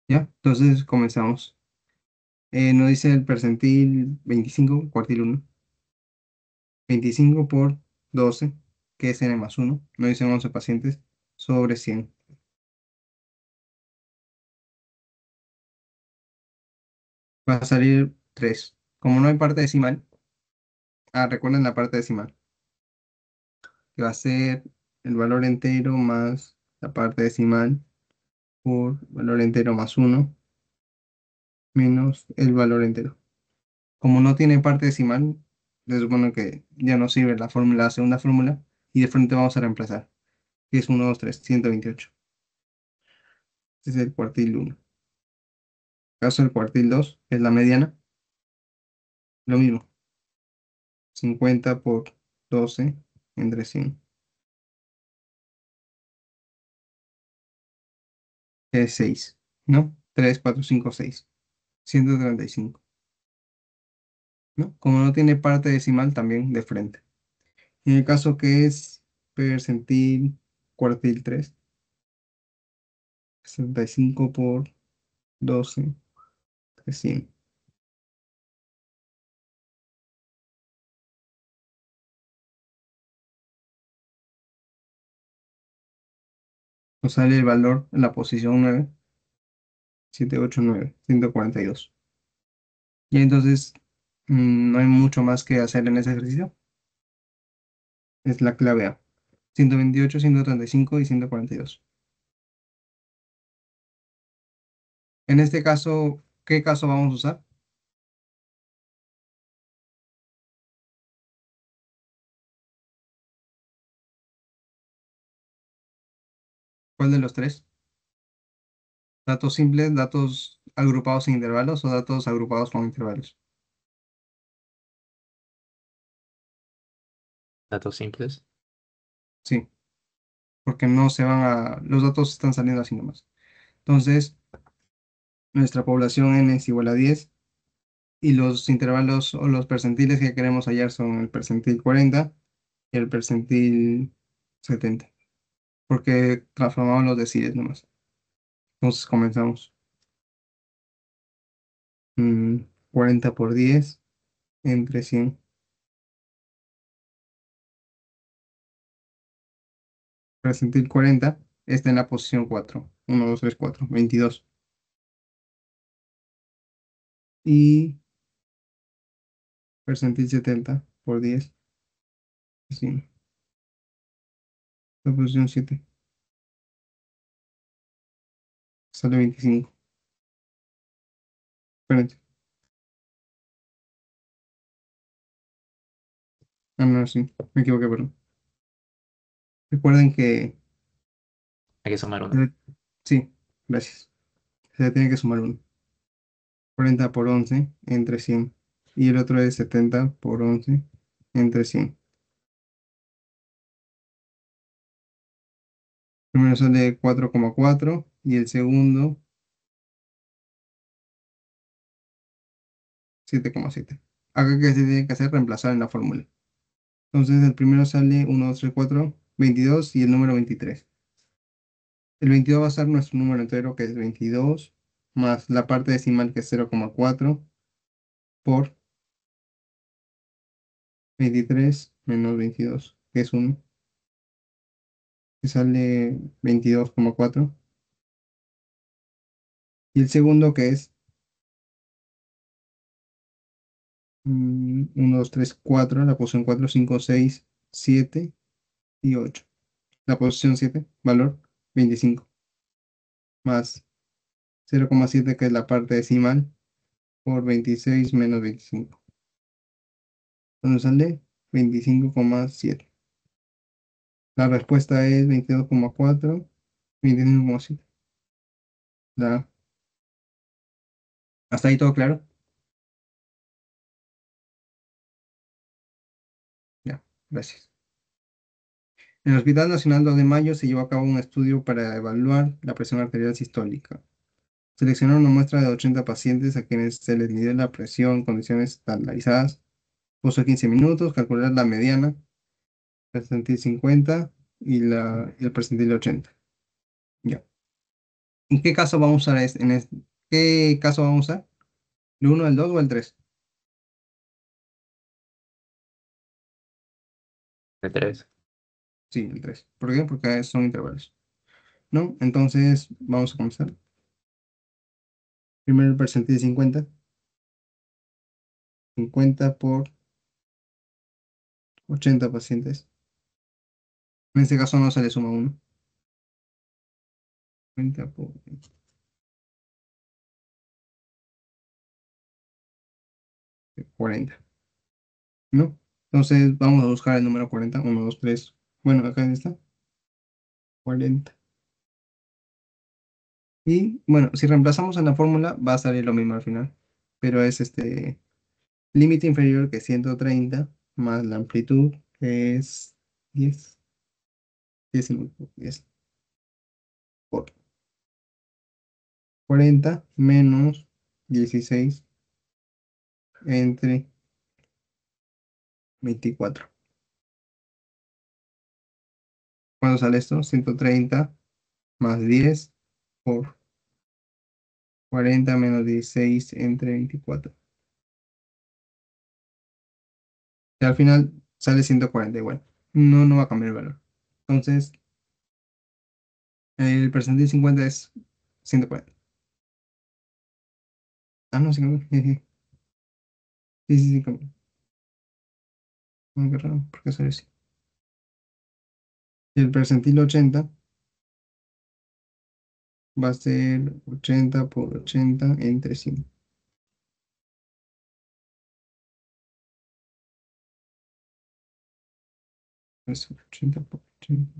¿Ya? Entonces comenzamos. Nos dice el percentil 25, cuartil 1. 25 por 12, que es n más 1. Nos dicen 11 pacientes sobre 100. Va a salir 3. Como no hay parte decimal, recuerden la parte decimal, que va a ser el valor entero más la parte decimal por valor entero más 1 menos el valor entero. Como no tiene parte decimal, se supone que ya no sirve la fórmula, la segunda fórmula, y de frente vamos a reemplazar, que es 1, 2, 3, 128. Este es el cuartil 1. Caso del cuartil 2, que es la mediana, lo mismo, 50 por 12 entre 100, que es 6, ¿no? 3, 4, 5, 6, 135, ¿no? Como no tiene parte decimal, también de frente. En el caso que es percentil cuartil 3, 65 por 12, 100. Nos sale el valor en la posición 9, 789, 142. Y entonces no hay mucho más que hacer en ese ejercicio. Es la clave A. 128, 135 y 142. En este caso, ¿qué caso vamos a usar? ¿Cuál de los tres? ¿Datos simples, datos agrupados en intervalos o datos agrupados con intervalos? Datos simples. Sí, porque no se van a... Los datos están saliendo así nomás. Entonces, nuestra población n es igual a 10 y los intervalos o los percentiles que queremos hallar son el percentil 40 y el percentil 70, porque transformamos los deciles nomás. Entonces comenzamos. 40 por 10 entre 100. Percentil 40 está en la posición 4. 1, 2, 3, 4, 22. Y percentil 70 por 10, sí, la posición 7. Sale 25. Espérense. Ah, no, sí, me equivoqué, perdón. Recuerden que... Hay que sumar uno. eh, Sí, gracias. Se le tiene que sumar uno. 40 por 11 entre 100. Y el otro es 70 por 11 entre 100. Primero sale 4,4 y el segundo 7,7. Acá que se tiene que hacer reemplazar en la fórmula. Entonces el primero sale 1, 2, 3, 4, 22 y el número 23. El 22 va a ser nuestro número entero que es 22 más la parte decimal que es 0,4 por 23 menos 22 que es 1, que sale 22,4. Y el segundo que es 1, 2, 3, 4, la posición 4, 5, 6, 7 y 8. La posición 7, valor 25, más 0,7 que es la parte decimal, por 26 menos 25. Entonces sale 25,7. La respuesta es 22,4, 25,7. La- ¿Hasta ahí todo claro? Ya, gracias. En el Hospital Nacional 2 de Mayo se llevó a cabo un estudio para evaluar la presión arterial sistólica. Seleccionaron una muestra de 80 pacientes a quienes se les midió la presión en condiciones estandarizadas. Puso 15 minutos, calcular la mediana, percentil 50 y el percentil 80. Ya. ¿En qué caso vamos a usar qué caso vamos a usar? ¿El uno, el 2 o el 3? De tres. Sí, el 3. ¿Por qué? Porque son intervalos. ¿No? Entonces vamos a comenzar. Primero el percentil 50. 50 por 80 pacientes. En este caso no se le suma uno. 50 por 40. ¿No? Entonces vamos a buscar el número 40. 1, 2, 3. Bueno, acá está. 40. Y bueno, si reemplazamos en la fórmula va a salir lo mismo al final. Pero es este límite inferior que 130 más la amplitud que es 10. 10 10 por 40 menos 16 entre 24. ¿Cuánto sale esto? 130 más 10 por 40 menos 16 entre 24. Y al final sale 140 igual. No, no va a cambiar el valor. Entonces, el percentil 50 es 140. Ah, no, sí cambió. Jeje. Sí, sí, sí, cambió. Qué raro, ¿por qué sale así? Y el percentil 80 va a ser 80 por 80 entre 100. Eso, 80 por 80.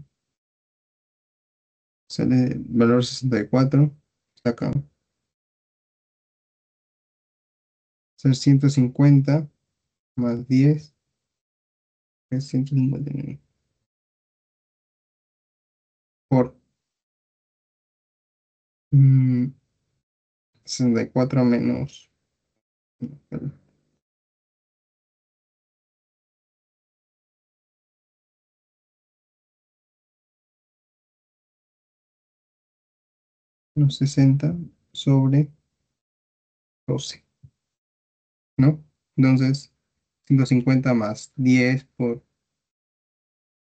Sale el valor 64. Acá. Ser 150 más 10 es 159. Por 64 menos, menos 60 sobre 12, ¿no? Entonces, 150 más 10 por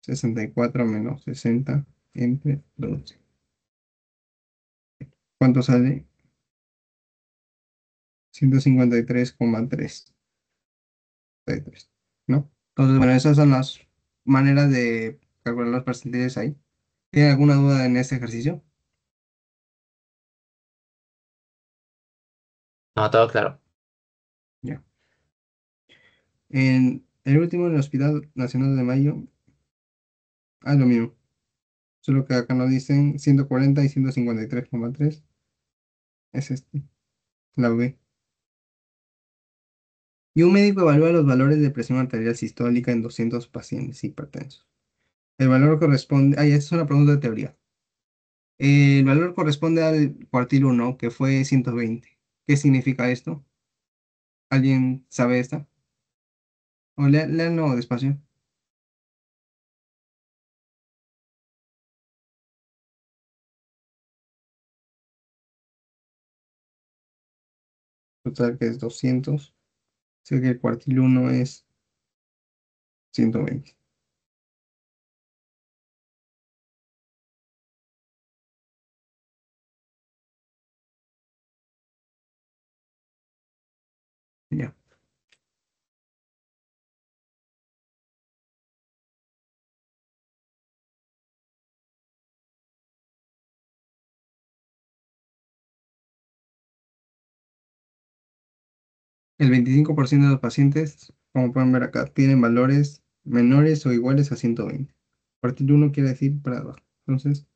64 menos 60 entre 12. ¿Cuánto sale? 153,3, ¿no? Entonces, bueno, esas son las maneras de calcular los percentiles ahí. ¿Tienen alguna duda en este ejercicio? No, todo claro. Ya. En el último, en el Hospital Nacional de Mayo, lo mismo. Solo que acá nos dicen 140 y 153,3. Es este, la B. Y un médico evalúa los valores de presión arterial sistólica en 200 pacientes hipertensos. El valor corresponde. Esta es una pregunta de teoría. El valor corresponde al cuartil 1, que fue 120. ¿Qué significa esto? ¿Alguien sabe esta? O léanlo despacio. Total que es 200. Sé que el cuartil 1 es 120. Ya. El 25% de los pacientes, como pueden ver acá, tienen valores menores o iguales a 120. Cuartil 1 quiere decir para abajo. Entonces,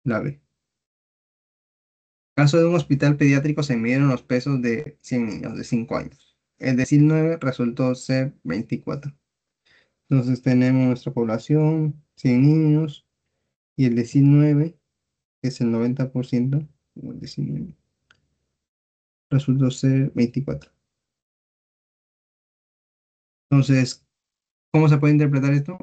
la B. Caso de un hospital pediátrico se midieron los pesos de 100 niños de 5 años. El decil 9 resultó ser 24. Entonces tenemos nuestra población, 100 niños, y el decil 9, que es el 90%, o el decil 9, resultó ser 24. Entonces, ¿cómo se puede interpretar esto?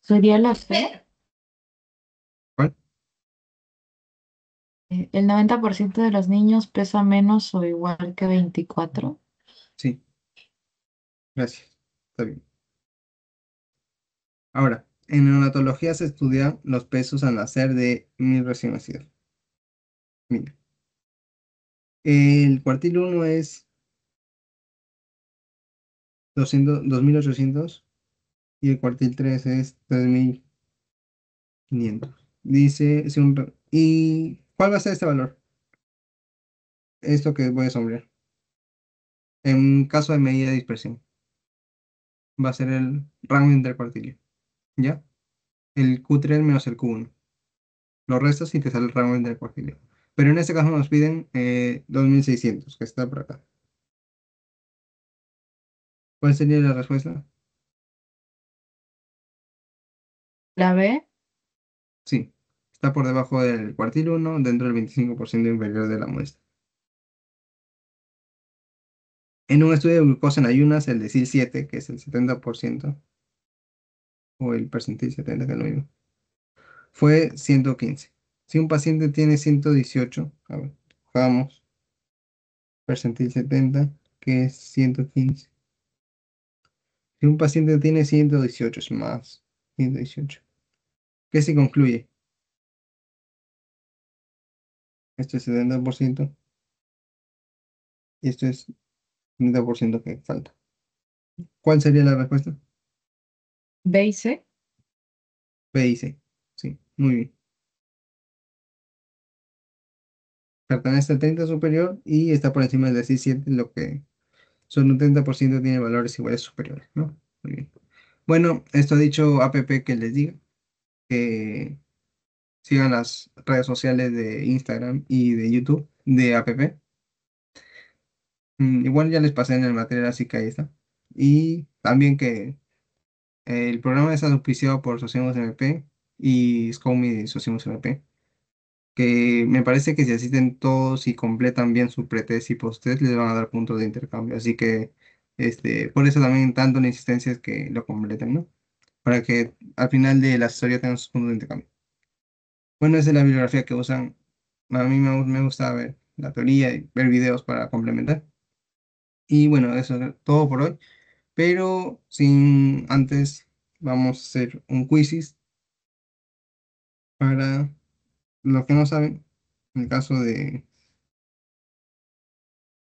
Sería la C. ¿Cuál? El 90% de los niños pesa menos o igual que 24. Sí, gracias. Está bien. Ahora, en neonatología se estudian los pesos al nacer de 1000 recién nacidos. Mira, el cuartil 1 es 2800 y el cuartil 3 es 3500. Dice, ¿y cuál va a ser este valor? Esto que voy a sombrear. En caso de medida de dispersión, va a ser el rango intercuartilio, ¿ya? El Q3 menos el Q1. Lo restas y te sale el rango intercuartilio. Pero en este caso nos piden 2600, que está por acá. ¿Cuál sería la respuesta? La B. Sí, está por debajo del cuartil 1, dentro del 25% inferior de la muestra. En un estudio de glucosa en ayunas, el decil 7, que es el 70%, o el percentil 70, que es lo mismo, fue 115. Si un paciente tiene 118, a ver, vamos, percentil 70, que es 115. Si un paciente tiene 118, es más, 118. ¿Qué se concluye? Esto es 70% y esto es 30% que falta. ¿Cuál sería la respuesta? B y C. B y C. Sí, muy bien. Pertenece al 30 superior y está por encima del 17, lo que son un 30% tiene valores iguales superiores, ¿no? Muy bien. Bueno, esto ha dicho APP que les diga que sigan las redes sociales de Instagram y de YouTube de APP. Igual ya les pasé en el material, así que ahí está. Y también que el programa está auspiciado por Sociemos MP y SCOMI de Sociemos MP, que me parece que si asisten todos y completan bien su pretest y posttest, les van a dar puntos de intercambio. Así que por eso también tanto la insistencia es que lo completen, ¿no? Para que al final de la asesoría tengan sus puntos de intercambio. Bueno, esa es la bibliografía que usan. A mí me gusta ver la teoría y ver videos para complementar. Y bueno, eso es todo por hoy. Pero sin antes, vamos a hacer un quizzes para los que no saben. En el caso de,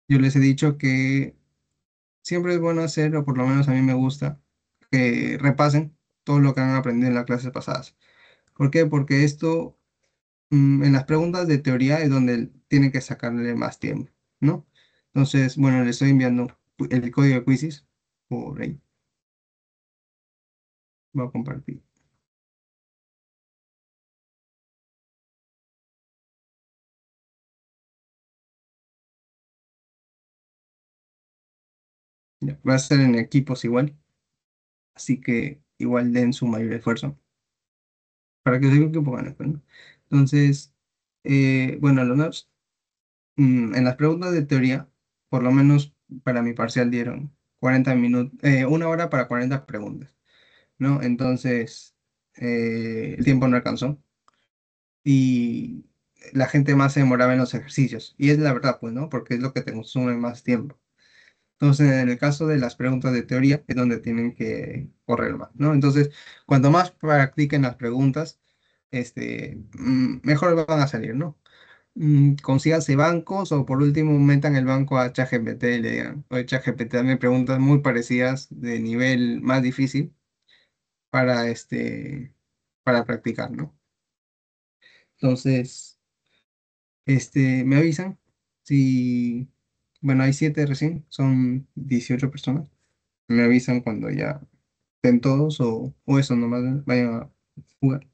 yo les he dicho que siempre es bueno hacer, o por lo menos a mí me gusta, que repasen todo lo que han aprendido en las clases pasadas. ¿Por qué? Porque esto, en las preguntas de teoría es donde tienen que sacarle más tiempo, ¿no? Entonces, bueno, les estoy enviando el código de quizzes por ahí. Voy a compartir. Ya, va a ser en equipos igual, así que igual den su mayor esfuerzo para que se equipo gane, pues, ¿no? Entonces, bueno, alumnos, en las preguntas de teoría, por lo menos para mi parcial dieron 40 minutos, 1 hora para 40 preguntas, ¿no? Entonces, el tiempo no alcanzó y la gente más se demoraba en los ejercicios. Y es la verdad, pues, ¿no? Porque es lo que te consume más tiempo. Entonces, en el caso de las preguntas de teoría, es donde tienen que correr más, ¿no? Entonces, cuanto más practiquen las preguntas, mejor van a salir, ¿no? Consíganse bancos o por último metan el banco a ChatGPT y le digan, oye, ChatGPT, dame preguntas muy parecidas de nivel más difícil para, para practicar, ¿no? Entonces, me avisan si, bueno, hay 7 recién, son 18 personas. Me avisan cuando ya estén todos o eso, nomás vayan a jugar.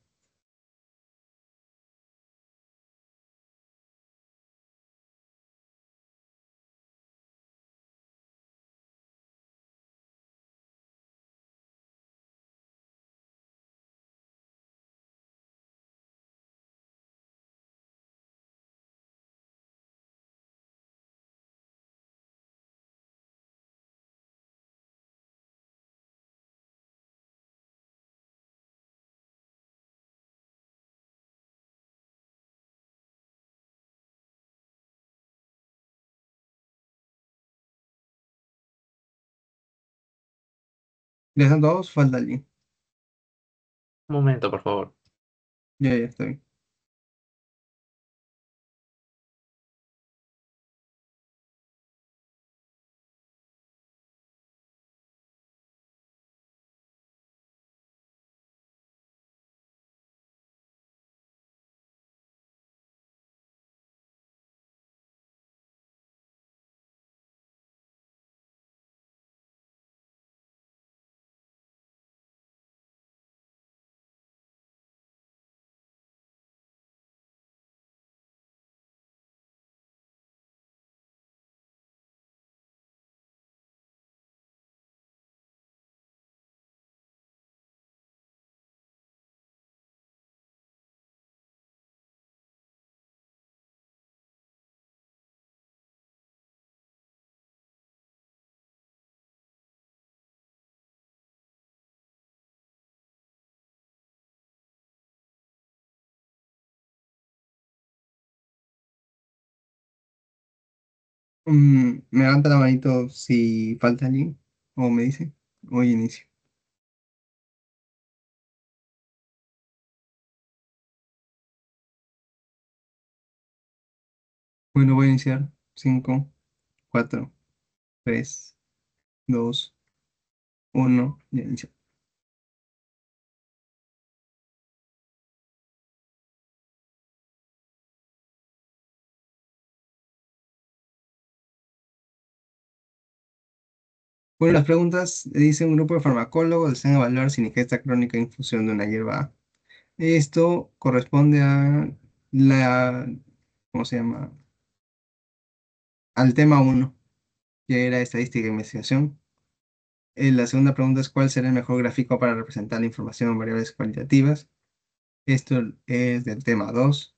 ¿Ya están todos? Falta alguien. Un momento, por favor. Ya está bien. Me levanta la manito si falta alguien o me dice, hoy inicio. Bueno, voy a iniciar. 5, 4, 3, 2, 1. Ya inicio. Bueno, las preguntas dice un grupo de farmacólogos desean evaluar sin ingesta crónica de infusión de una hierba A. Esto corresponde a la, ¿cómo se llama? Al tema uno, que era estadística e investigación. La segunda pregunta es ¿cuál será el mejor gráfico para representar la información en variables cualitativas? Esto es del tema 2.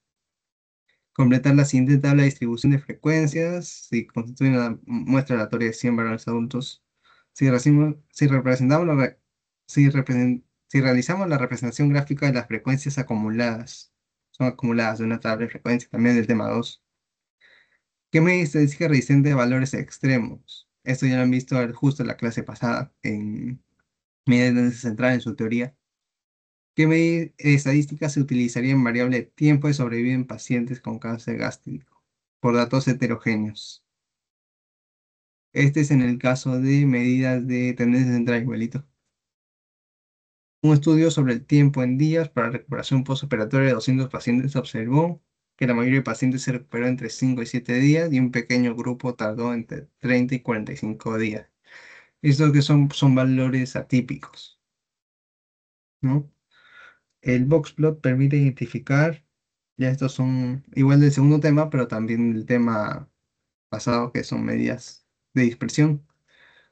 Completar la siguiente tabla de distribución de frecuencias si constituye una muestra aleatoria de 100 varones adultos. Si representamos si realizamos la representación gráfica de las frecuencias acumuladas, son acumuladas de una tabla de frecuencias, también del tema 2. ¿Qué medida estadística resistente de valores extremos? Esto ya lo han visto justo en la clase pasada, en medida donde se centraba en su teoría. ¿Qué medida estadística se utilizaría en variable de tiempo de sobrevivir en pacientes con cáncer gástrico? Por datos heterogéneos. Este es en el caso de medidas de tendencia central igualito. Un estudio sobre el tiempo en días para recuperación postoperatoria de 200 pacientes observó que la mayoría de pacientes se recuperó entre 5 y 7 días y un pequeño grupo tardó entre 30 y 45 días. Estos que son valores atípicos, ¿no? El boxplot permite identificar, ya estos son igual del segundo tema, pero también el tema pasado, que son medidas de dispersión.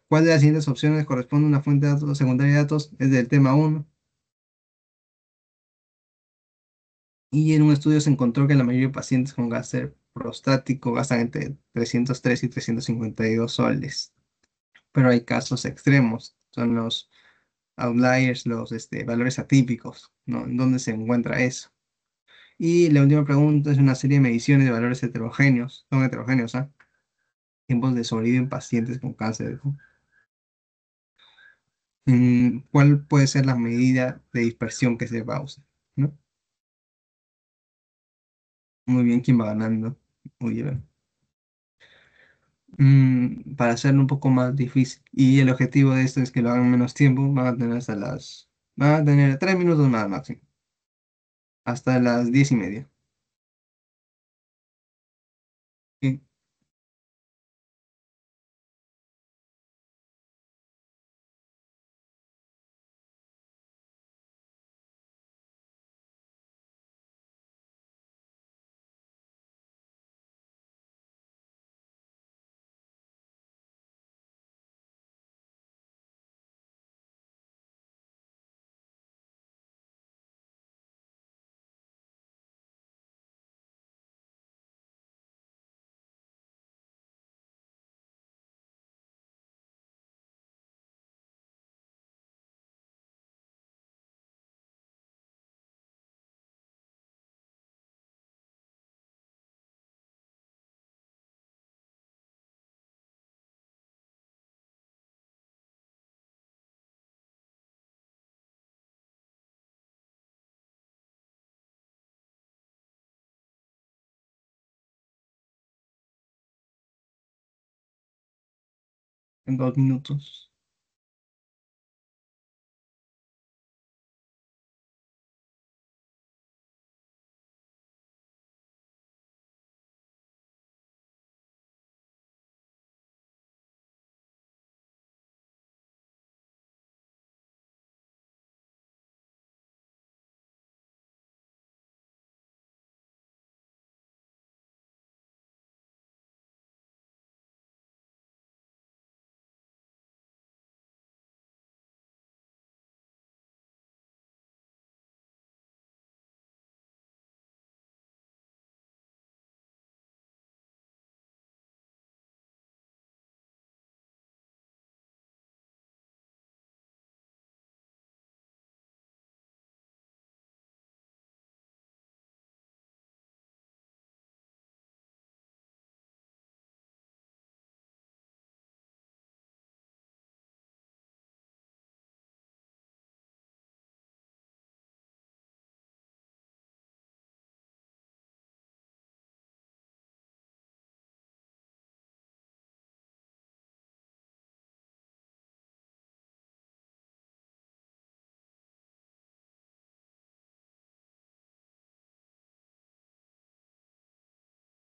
¿Cuál de las siguientes opciones corresponde a una fuente de datos secundaria de datos? Es del tema uno. Y en un estudio se encontró que la mayoría de pacientes con cáncer prostático gastan entre 303 y 352 soles. Pero hay casos extremos, son los outliers, los valores atípicos, ¿no? ¿En dónde se encuentra eso? Y la última pregunta es una serie de mediciones de valores heterogéneos, son heterogéneos, ¿ah? Tiempos de sobrevida en pacientes con cáncer, ¿no? ¿Cuál puede ser la medida de dispersión que se va a usar? ¿No? Muy bien, ¿quién va ganando? Muy bien. Para hacerlo un poco más difícil. Y el objetivo de esto es que lo hagan en menos tiempo. Van a tener 3 minutos más máximo. Hasta las 10:30. ¿Sí? En 2 minutos.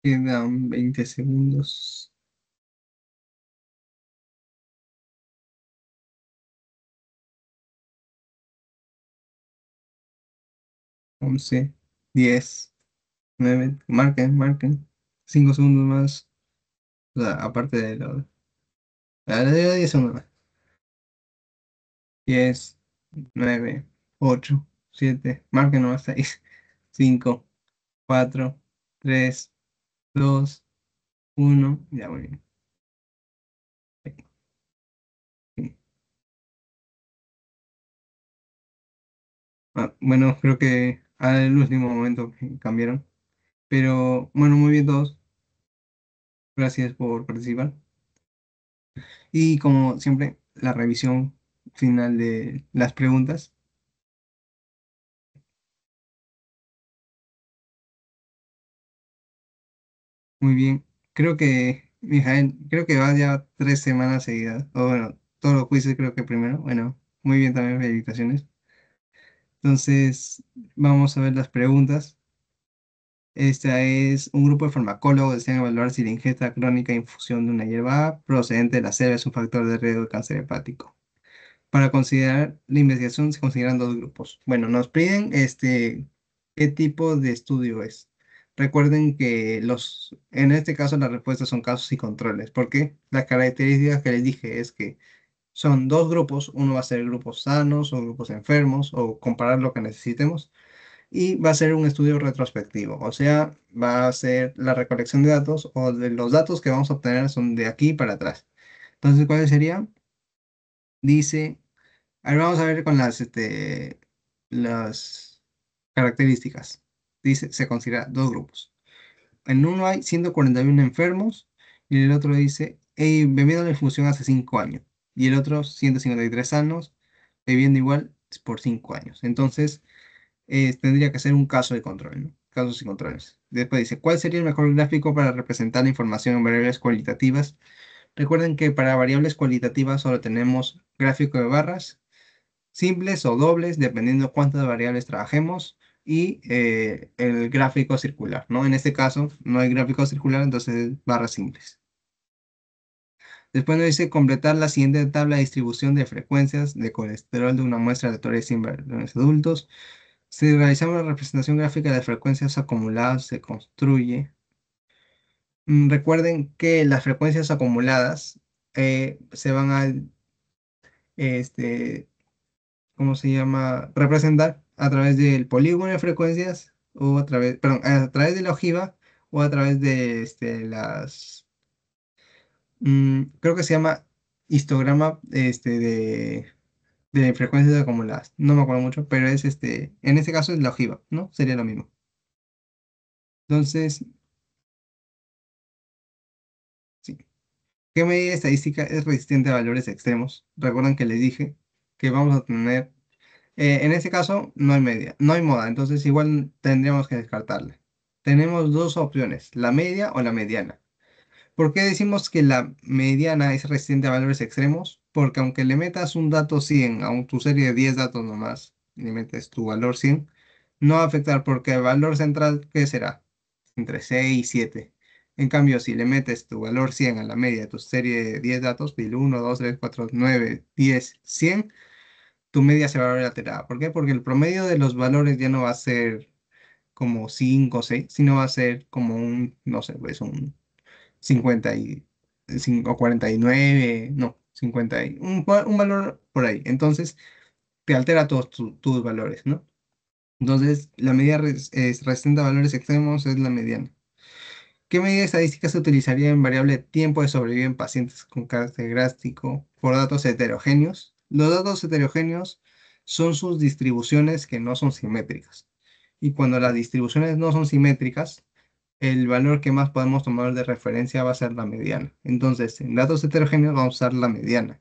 Quedan 20 segundos. 11, 10, 9. Marquen, marquen. 5 segundos más. O sea, aparte de lo... de 10 segundos más. 10, 9, 8, 7. Marquen nomás 6, 5, 4, 3, 2, 1. Ya, muy bien. Bueno, creo que al último momento cambiaron. Pero bueno, muy bien todos. Gracias por participar. Y como siempre, la revisión final de las preguntas. Muy bien. Creo que, Mijael, creo que va ya 3 semanas seguidas. O bueno, todos los quizzes creo que primero. Bueno, muy bien también, felicitaciones. Entonces, vamos a ver las preguntas. Esta es un grupo de farmacólogos desean evaluar si la ingesta crónica e infusión de una hierba procedente de la selva es un factor de riesgo de cáncer hepático. Para considerar la investigación se consideran dos grupos. Bueno, nos piden qué tipo de estudio es. Recuerden que en este caso las respuestas son casos y controles, porque las características que les dije es que son dos grupos, uno va a ser grupos sanos o grupos enfermos o comparar lo que necesitemos y va a ser un estudio retrospectivo, o sea, va a ser la recolección de datos o de los datos que vamos a obtener son de aquí para atrás. Entonces, ¿cuáles serían? Dice a ver, vamos a ver con las características. Dice, se considera dos grupos. En uno hay 141 enfermos y en el otro dice, bebiendo la infusión hace 5 años. Y el otro 153 sanos, bebiendo igual por 5 años. Entonces, tendría que ser un caso de control, ¿no? Casos y controles. Después dice, ¿cuál sería el mejor gráfico para representar la información en variables cualitativas? Recuerden que para variables cualitativas solo tenemos gráfico de barras simples o dobles, dependiendo cuántas variables trabajemos, y el gráfico circular, ¿no? En este caso no hay gráfico circular, entonces barras simples. Después nos dice completar la siguiente tabla de distribución de frecuencias de colesterol de una muestra aleatoria de 100 varones adultos. Si realizamos la representación gráfica de las frecuencias acumuladas, se construye. Recuerden que las frecuencias acumuladas se van a este, ¿cómo se llama? Representar a través del polígono de frecuencias o a través, perdón, a través de la ojiva o a través de creo que se llama histograma de frecuencias acumuladas. No me acuerdo mucho, pero es en este caso es la ojiva, ¿no? Sería lo mismo. Entonces, sí. ¿Qué medida estadística es resistente a valores extremos? Recuerdan que les dije que vamos a tener en este caso no hay media, no hay moda, entonces igual tendríamos que descartarla. Tenemos dos opciones, la media o la mediana. ¿Por qué decimos que la mediana es resistente a valores extremos? Porque aunque le metas un dato 100 a tu serie de 10 datos nomás, y le metes tu valor 100, no va a afectar porque el valor central, ¿qué será? Entre 6 y 7. En cambio, si le metes tu valor 100 a la media de tu serie de 10 datos, pil 1, 2, 3, 4, 9, 10, 100, tu media se va a ver alterada. ¿Por qué? Porque el promedio de los valores ya no va a ser como 5 o 6, sino va a ser como no sé, pues un 55 o 49, no, 50 un valor por ahí. Entonces, te altera todos tus valores, ¿no? Entonces, la medida resistente a valores extremos es la mediana. ¿Qué medida estadística se utilizaría en variable tiempo de sobrevivencia en pacientes con carácter gráfico por datos heterogéneos? Los datos heterogéneos son sus distribuciones que no son simétricas. Y cuando las distribuciones no son simétricas, el valor que más podemos tomar de referencia va a ser la mediana. Entonces, en datos heterogéneos vamos a usar la mediana.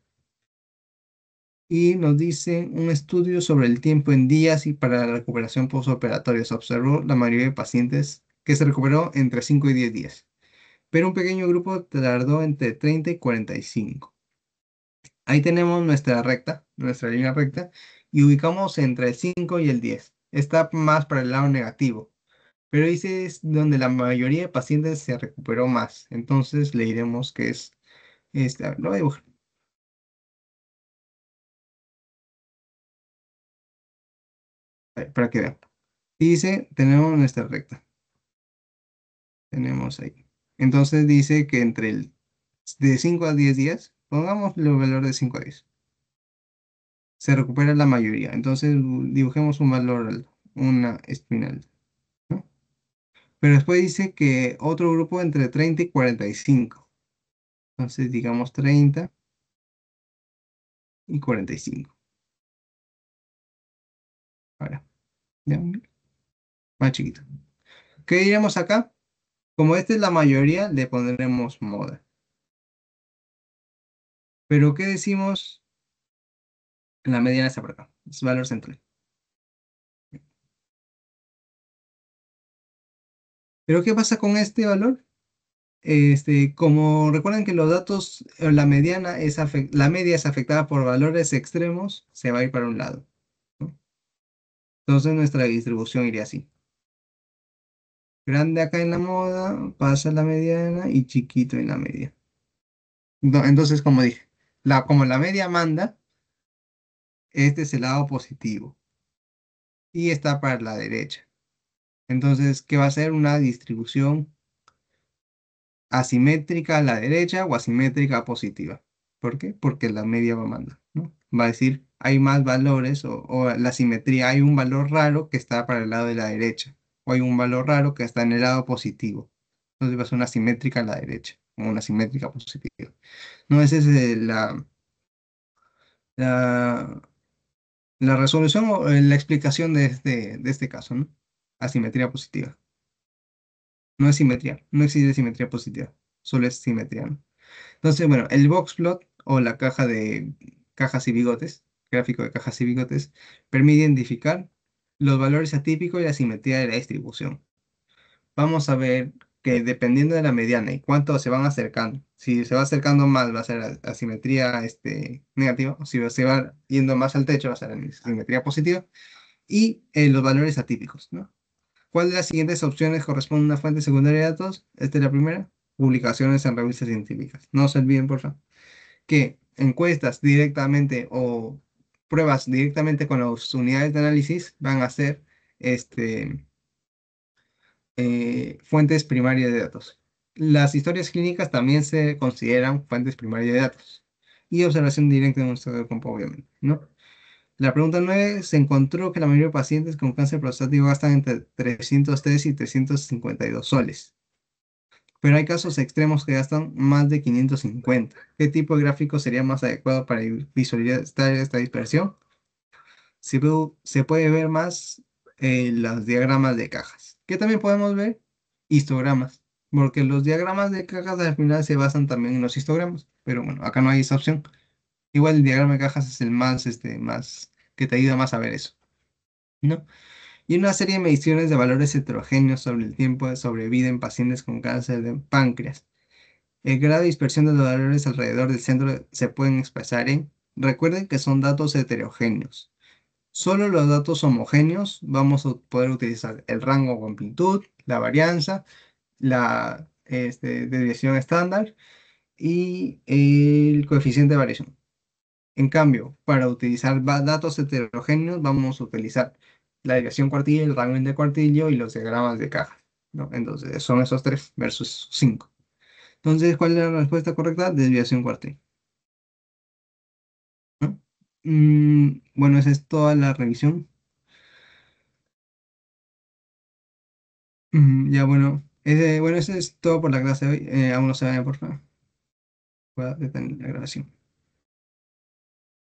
Y nos dice un estudio sobre el tiempo en días y para la recuperación postoperatoria. Se observó la mayoría de pacientes que se recuperó entre 5 y 10 días, pero un pequeño grupo tardó entre 30 y 45. Ahí tenemos nuestra recta, nuestra línea recta, y ubicamos entre el 5 y el 10. Está más para el lado negativo. Pero dice es donde la mayoría de pacientes se recuperó más. Entonces le diremos que es este, a ver, lo voy a dibujar. A ver, para que vean. Dice, tenemos nuestra recta. Tenemos ahí. Entonces dice que de 5 a 10 días, pongamos el valor de 5 a 10, se recupera la mayoría. Entonces dibujemos un valor alto, una espinal, ¿no? Pero después dice que otro grupo entre 30 y 45. Entonces digamos 30 y 45. Ahora, ya, más chiquito. ¿Qué diremos acá? Como esta es la mayoría, le pondremos moda. Pero ¿qué decimos? La mediana está por acá. Es valor central. Pero ¿qué pasa con este valor? Como recuerden que los datos, la mediana la media es afectada por valores extremos, se va a ir para un lado, ¿no? Entonces nuestra distribución iría así. Grande acá en la moda, pasa la mediana y chiquito en la media. Entonces, como dije, como la media manda, este es el lado positivo y está para la derecha. Entonces, ¿qué va a ser? Una distribución asimétrica a la derecha o asimétrica positiva. ¿Por qué? Porque la media va a mandar, ¿no? Va a decir, hay más valores o la simetría, hay un valor raro que está para el lado de la derecha o hay un valor raro que está en el lado positivo. Entonces va a ser una simétrica a la derecha o una simétrica positiva. No, esa es la, la resolución o la explicación de este caso, ¿no? Asimetría positiva. No es simetría, no existe simetría positiva, solo es simetría, ¿no? Entonces, bueno, el box plot o la caja de cajas y bigotes, gráfico de cajas y bigotes, permite identificar los valores atípicos y la simetría de la distribución. Vamos a ver que dependiendo de la mediana y cuánto se van acercando, si se va acercando más va a ser asimetría negativa, o si se va yendo más al techo va a ser asimetría positiva, y los valores atípicos, ¿no? ¿Cuál de las siguientes opciones corresponde a una fuente secundaria de datos? Esta es la primera. Publicaciones en revistas científicas. No se olviden, por favor, que encuestas directamente o pruebas directamente con las unidades de análisis van a ser este, fuentes primarias de datos. Las historias clínicas también se consideran fuentes primarias de datos. Y observación directa en un estudio de campo, obviamente, ¿no? La pregunta 9 se encontró que la mayoría de pacientes con cáncer prostático gastan entre 303 y 352 soles, pero hay casos extremos que gastan más de 550. ¿Qué tipo de gráfico sería más adecuado para visualizar esta dispersión? Se puede ver más los diagramas de cajas. ¿Qué también podemos ver? Histogramas, porque los diagramas de cajas al final se basan también en los histogramas, pero bueno, acá no hay esa opción. Igual el diagrama de cajas es el más que te ayuda más a ver eso, ¿no? Y una serie de mediciones de valores heterogéneos sobre el tiempo de sobrevida en pacientes con cáncer de páncreas. El grado de dispersión de los valores alrededor del centro se pueden expresar en, recuerden que son datos heterogéneos. Solo los datos homogéneos vamos a poder utilizar el rango o amplitud, la varianza, la desviación estándar y el coeficiente de variación. En cambio, para utilizar datos heterogéneos vamos a utilizar la desviación cuartilla, el rango intercuartillo y los diagramas de caja, ¿no? Entonces son esos tres versus 5. Entonces, ¿cuál es la respuesta correcta? Desviación cuartilla, ¿no? Bueno, esa es toda la revisión. Ya, bueno, eso es todo por la clase de hoy. Aún no se vayan, por favor. Voy a detener la grabación.